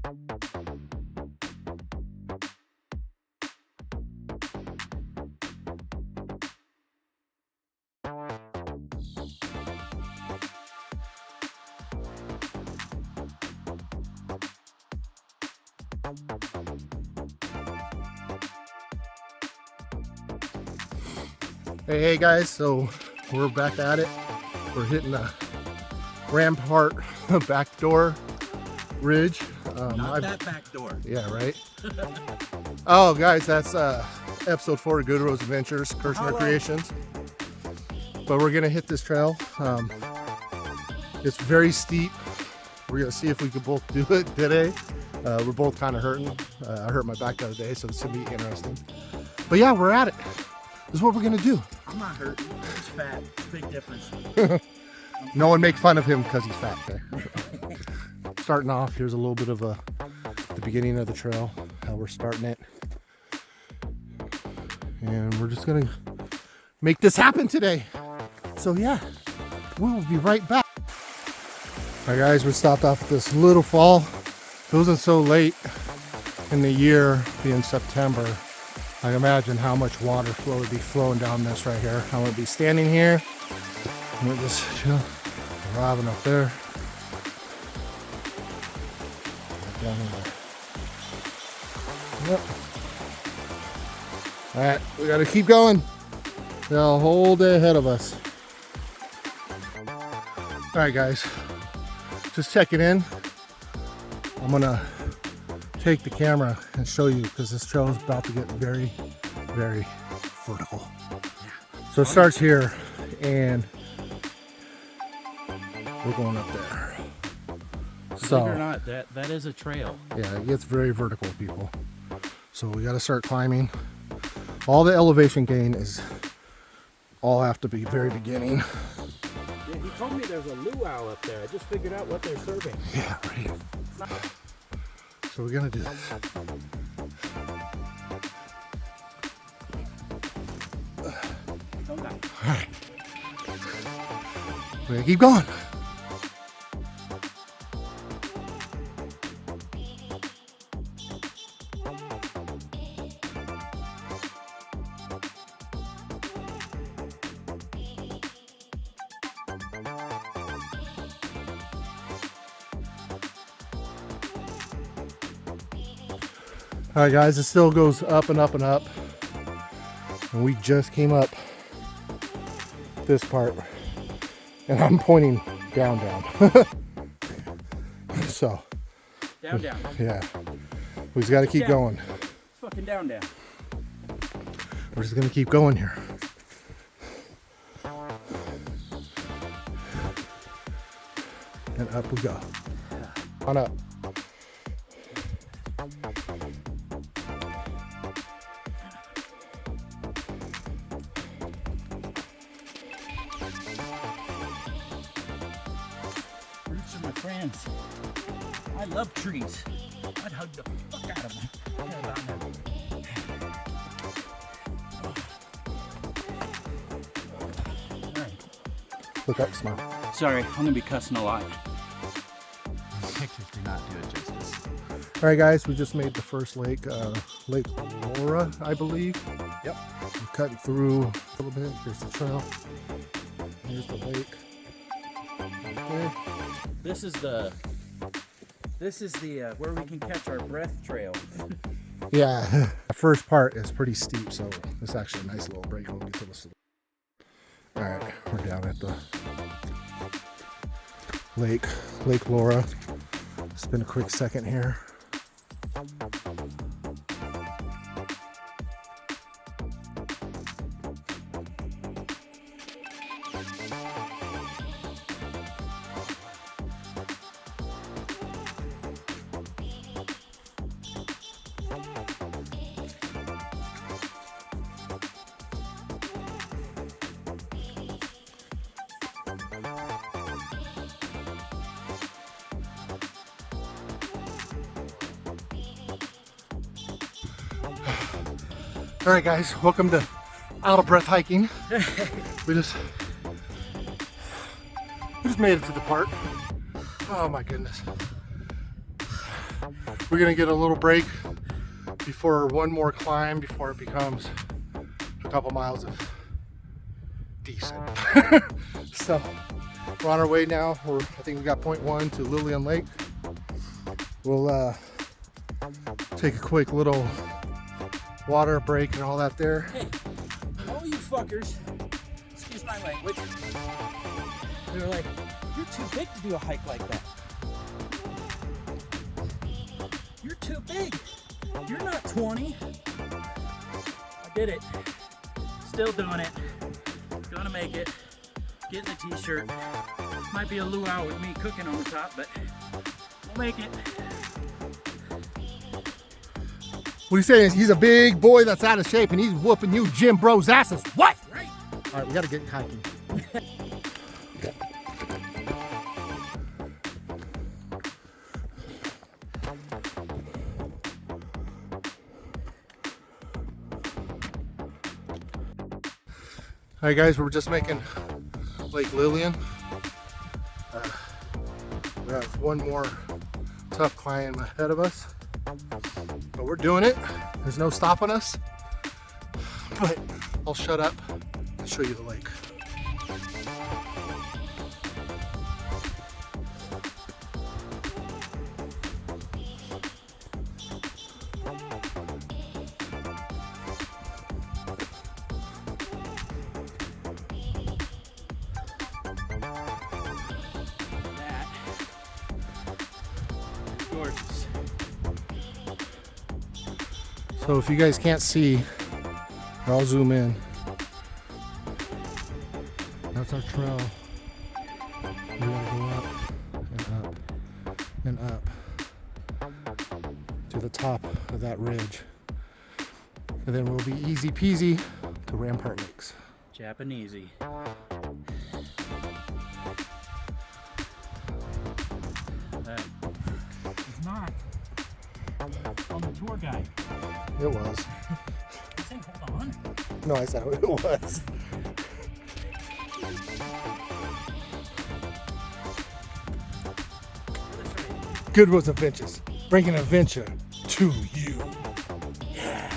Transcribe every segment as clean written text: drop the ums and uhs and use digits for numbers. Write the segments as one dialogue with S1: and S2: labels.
S1: Hey guys, so we're back at it. We're hitting the Rampart Backdoor Ridge.
S2: Not that back door.
S1: Yeah, right? Oh guys, that's episode 4 of Good Rose Adventures, Kirshner Creations. But we're gonna hit this trail. It's very steep. We're gonna see if we can both do it today. We're both kind of hurting. I hurt my back the other day, so it's gonna be interesting. But yeah, we're at it. This is what we're gonna do.
S2: I'm not hurting. He's fat. It's a big difference.
S1: No one make fun of him because he's fat. Okay? Starting off, here's a little bit of the beginning of the trail, how we're starting it. And we're just gonna make this happen today. So yeah, we will be right back. All right guys, we stopped off at this little fall. If it wasn't so late in the year, being September, I imagine how much water flow would be flowing down this right here. I'm gonna be standing here, and we're just, arriving up there. Down in there. Yep. All right, we gotta keep going. Got a whole day ahead of us. All right, guys, just checking in. I'm gonna take the camera and show you because this trail is about to get very, very vertical. So it starts here and we're going up there. So,
S2: believe it or not, that is a trail.
S1: Yeah, it gets very vertical, people. So we got to start climbing. All the elevation gain is all have to be very beginning.
S2: Yeah, he told me there's a luau up there. I just figured out what they're serving.
S1: Yeah, right. So we're gonna do this.
S2: Don't die.
S1: All right. We're gonna keep going. All right guys, it still goes up and up and up. And we just came up this part and I'm pointing down. So.
S2: Down.
S1: Yeah. We just gotta keep going.
S2: It's fucking down.
S1: We're just gonna keep going here. And up we go. On up.
S2: Roots are my friends. I love trees. I'd hug the fuck out of them. Yeah, about that. All right.
S1: Look up, smile.
S2: Sorry, I'm gonna be cussing a lot. Pictures do not do it justice.
S1: All right, guys, we just made the first lake, Lake Laura, I believe.
S2: Yep.
S1: We're cutting through a little bit. Here's the trail. Here's the lake. Okay.
S2: This is the where we can catch our breath trail.
S1: Yeah, the first part is pretty steep, so it's actually a nice little break when we get to this. All right, we're down at the Lake Laura. It's been a quick second here. All right, guys, welcome to Out of Breath Hiking. We just made it to the park. Oh my goodness. we're gonna get a little break before one more climb before it becomes a couple miles of decent. So we're on our way now. I think we got point 1 to Lillian Lake. We'll take a quick little water break and all that there.
S2: Hey, all you fuckers, excuse my language, they're like, you're too big to do a hike like that. You're too big. You're not 20. I did it. Still doing it. Gonna make it. Getting a t-shirt. Might be a luau with me cooking on the top, but we'll make it.
S1: What he's saying is he's a big boy that's out of shape and he's whooping you gym bros asses. What?
S2: Right.
S1: All right, we gotta get hiking. All right, guys, we're just making Lake Lillian. We have one more tough climb ahead of us, but we're doing it. There's no stopping us. But I'll shut up and show you the lake.
S2: Gorgeous.
S1: So if you guys can't see, I'll zoom in. That's our trail. We gotta go up and up and up to the top of that ridge. And then we'll be easy peasy to Rampart Lakes.
S2: Japanesey. It's not on the tour guide.
S1: It was.
S2: You say hold on?
S1: No, I said it was. Good was adventures, bringing adventure to you. Yeah.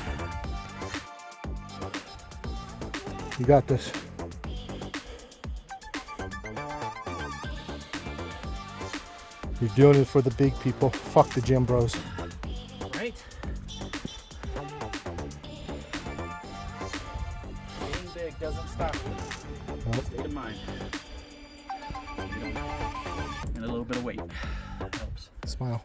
S1: You got this. You're doing it for the big people. Fuck the gym bros.
S2: Right? Being big doesn't stop you.
S1: Nope.
S2: State of mind. And a little bit of weight helps.
S1: Smile.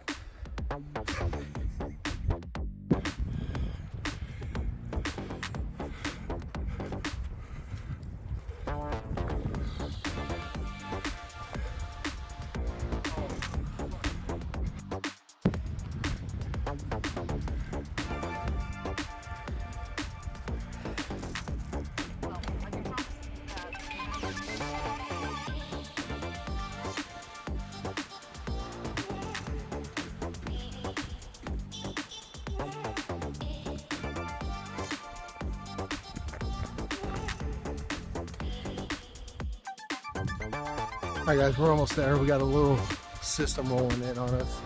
S1: All right, guys, we're almost there. We got a little system rolling in on us.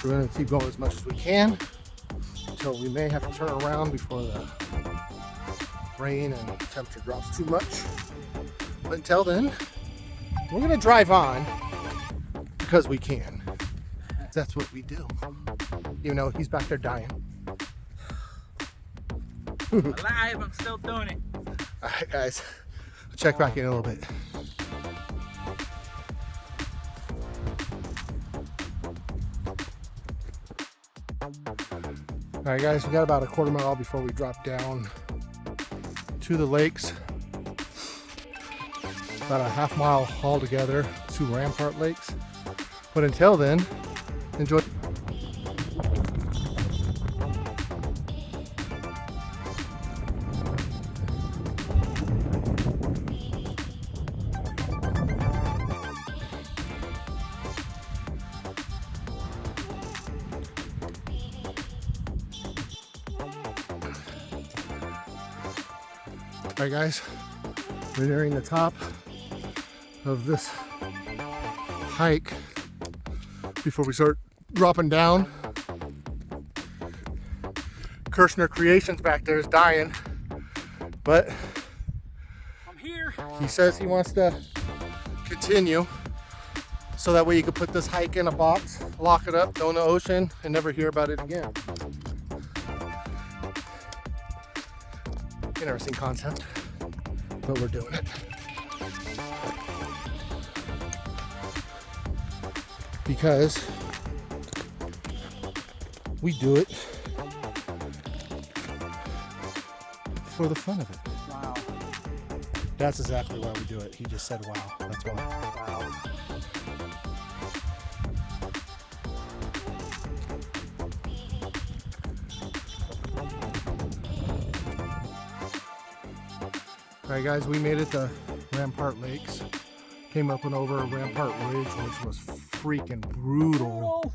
S1: We're going to keep going as much as we can until we may have to turn around before the rain and temperature drops too much. But until then, we're going to drive on because we can. That's what we do. You know, he's back there dying.
S2: Alive, I'm still doing it.
S1: All right, guys, I'll check back in a little bit. All right, guys, we got about a quarter mile before we drop down to the lakes. About a half mile altogether to Rampart Lakes. But until then, enjoy. All right, guys, we're nearing the top of this hike before we start dropping down. Kirshner Creations back there is dying, but
S2: I'm here.
S1: he says he wants to continue so that way you can put this hike in a box, lock it up, throw in the ocean, and never hear about it again. Interesting concept, but we're doing it. Because we do it for the fun of it.
S2: Wow.
S1: That's exactly why we do it. He just said wow. That's why.
S2: Wow.
S1: Alright guys, we made it to Rampart Lakes. Came up and over Rampart Ridge, which was freaking brutal.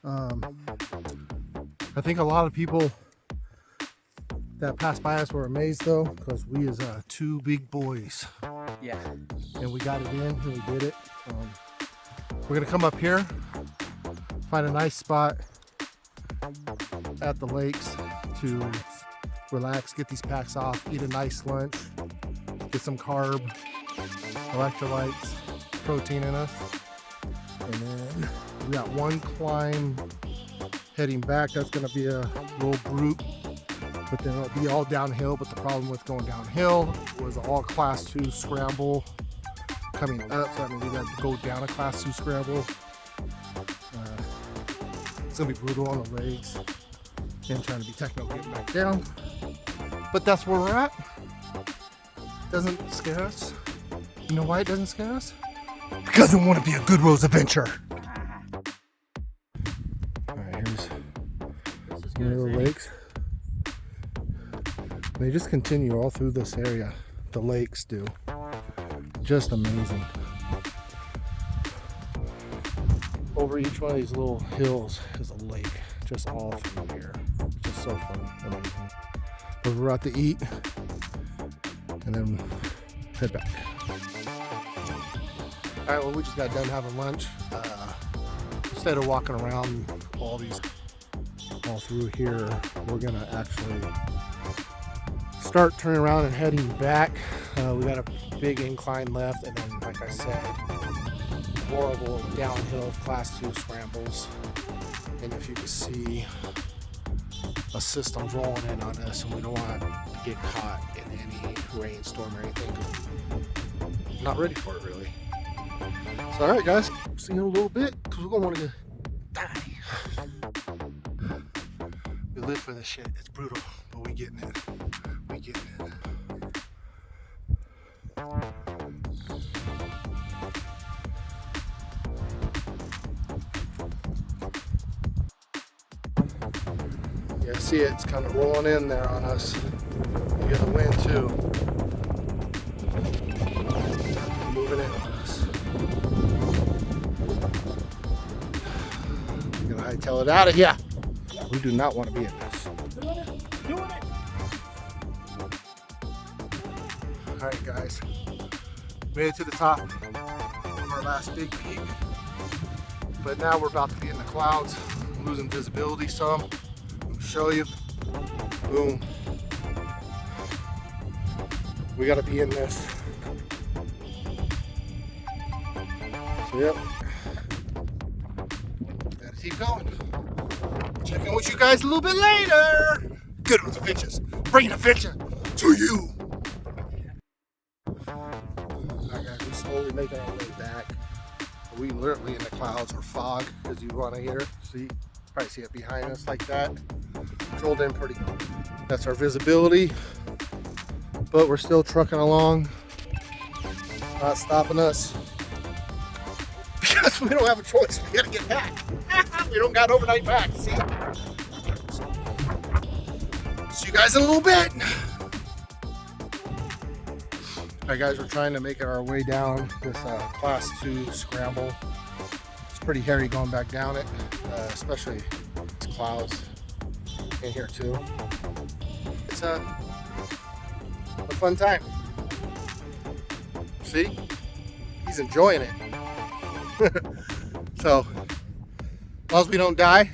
S1: I think a lot of people that passed by us were amazed though, because we is two big boys.
S2: Yeah.
S1: And we got it in and we did it. We're gonna come up here, find a nice spot at the lakes to relax, get these packs off, eat a nice lunch, get some carb, electrolytes, protein in us. And then we got one climb heading back. That's gonna be a little brute, but then it'll be all downhill. But the problem with going downhill was all class 2 scramble coming up. So I mean, we got to go down a class 2 scramble. It's gonna be brutal on the legs and trying to be techno getting back down. But that's where we're at. Doesn't scare us. You know why it doesn't scare us? Because we want to be a good rose adventure. Alright, here's the lakes. They just continue all through this area. The lakes do. Just amazing. Over each one of these little hills is a lake. Just all through here. Just so fun. Amazing. But we're about to eat and then head back. Alright, well, we just got done having lunch. Instead of walking around all through here, we're gonna actually start turning around and heading back. We got a big incline left, and then, like I said, horrible downhill class 2 scrambles. And if you can see, a system's rolling in on us, and we don't want to get caught in any rainstorm or anything. I'm not ready for it, really. So, all right, guys, see you in a little bit, because we're gonna want to die. We live for this shit. It's brutal, but we getting it. We getting it. Yeah, see it? It's kind of rolling in there on us. You get the wind too. Moving in on us. I'm gonna hightail it out of here. We do not want to be in this.
S2: Doing it.
S1: Alright guys, made it to the top of our last big peak, but now we're about to be in the clouds, losing visibility some. I'll show you. Boom. We got to be in this. So yep, gotta keep going. Check in with you guys a little bit later. Good with the bitches, bringing adventure to you. Alright guys, we're slowly making our way back. We literally in the clouds or fog, as you want to hear. See, probably see it behind us like that. Rolled in pretty good. That's our visibility, but we're still trucking along, not stopping us because we don't have a choice. We gotta get back. We don't got overnight back. See you guys in a little bit. Alright guys, we're trying to make our way down this class 2 scramble. It's pretty hairy going back down it, especially it's clouds in here too. It's a fun time. See? He's enjoying it. So, as long as we don't die,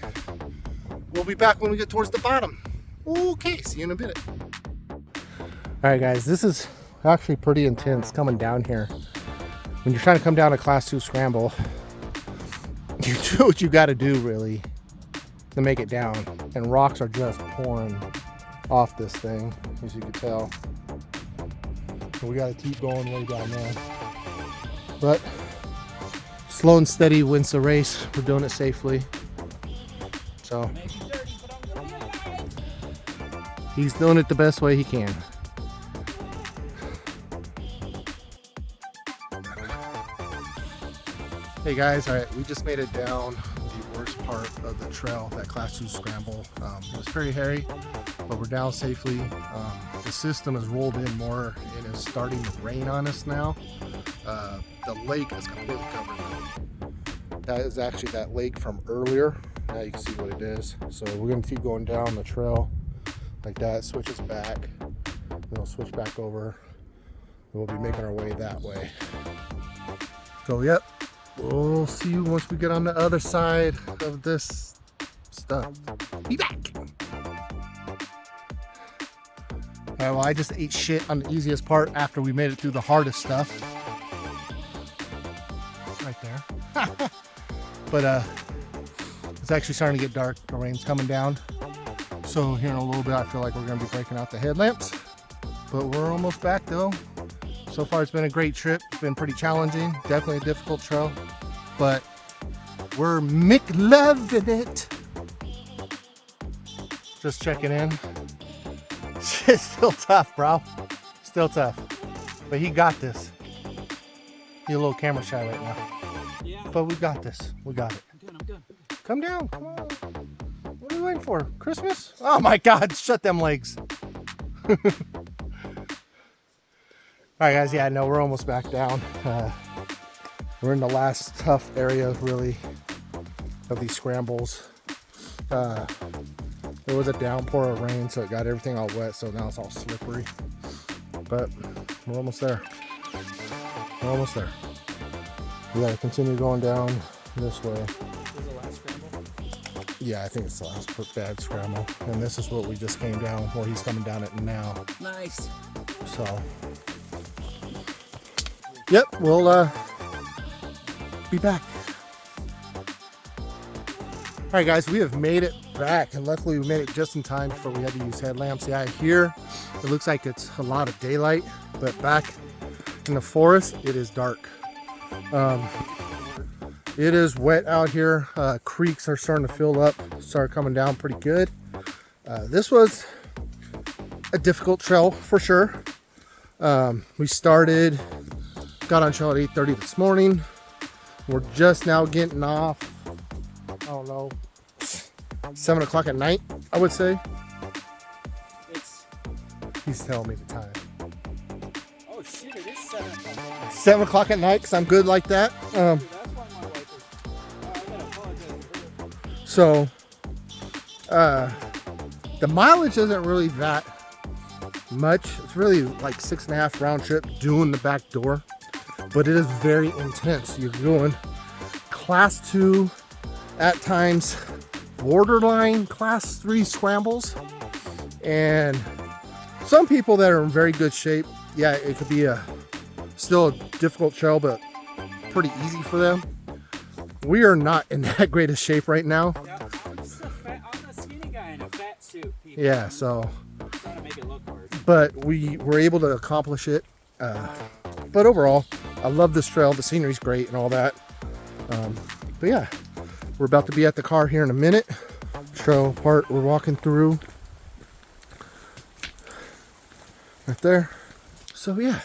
S1: we'll be back when we get towards the bottom. Okay, see you in a bit. All right, guys, this is actually pretty intense coming down here. When you're trying to come down a class 2 scramble, you do what you got to do really to make it down. And rocks are just pouring off this thing, as you can tell. So we got to keep going way down there. But slow and steady wins the race. We're doing it safely. So he's doing it the best way he can. Hey guys, all right, we just made it down the worst part of the trail, that class 2 scramble. It was very hairy, but we're down safely. The system has rolled in more and is starting to rain on us now. The lake is completely covered now. That is actually that lake from earlier. Now you can see what it is. So we're gonna keep going down the trail like that, switches back, then we'll switch back over. We'll be making our way that way. So yep, we'll see you once we get on the other side of this stuff. Be back. Alright, well I just ate shit on the easiest part after we made it through the hardest stuff. Right there. But it's actually starting to get dark. The rain's coming down. So here in a little bit I feel like we're going to be breaking out the headlamps. But we're almost back though. So far it's been a great trip. It's been pretty challenging. Definitely a difficult trail. But we're McLoving it. Just checking in. It's still tough, bro. Still tough. But he got this. You're a little camera shy right now.
S2: Yeah.
S1: But we got this. We got it.
S2: I'm good.
S1: Come down. Come on. What are you waiting for? Christmas? Oh my God. Shut them legs. All right, guys. Yeah, no, we're almost back down. We're in the last tough area, really, of these scrambles. There was a downpour of rain, so it got everything all wet, so now it's all slippery. But we're almost there. We're almost there. We gotta continue going down this way.
S2: This is the last scramble?
S1: Yeah, I think it's the last bad scramble. And this is what we just came down, where he's coming down it now.
S2: Nice.
S1: So, yep, we'll be back. All right, guys, we have made it back, and luckily we made it just in time before we had to use headlamps. Yeah, here it looks like it's a lot of daylight, but back in the forest it is dark. It is wet out here. Creeks are starting to fill up, start coming down pretty good. This was a difficult trail for sure. We got on trail at 8:30 this morning. We're just now getting off, I don't know, 7 o'clock at night, I would say. He's telling me the time.
S2: Oh shit, it is 7 o'clock.
S1: 7 o'clock at night, because I'm good like that.
S2: That's why my wife is... I gotta apologize.
S1: So, the mileage isn't really that much. It's really like 6.5 round trip doing the back door, but it is very intense. You're doing class 2, at times borderline class 3 scrambles, and some people that are in very good shape, yeah, it could be still a difficult trail, but pretty easy for them. We are not in that great of shape right now.
S2: Yeah, I'm a skinny guy in a fat suit. People.
S1: Yeah, so
S2: I'm trying to make it look hard.
S1: but we were able to accomplish it. But overall, I love this trail. The scenery's great and all that. But yeah, we're about to be at the car here in a minute. Trail part we're walking through right there. So yeah,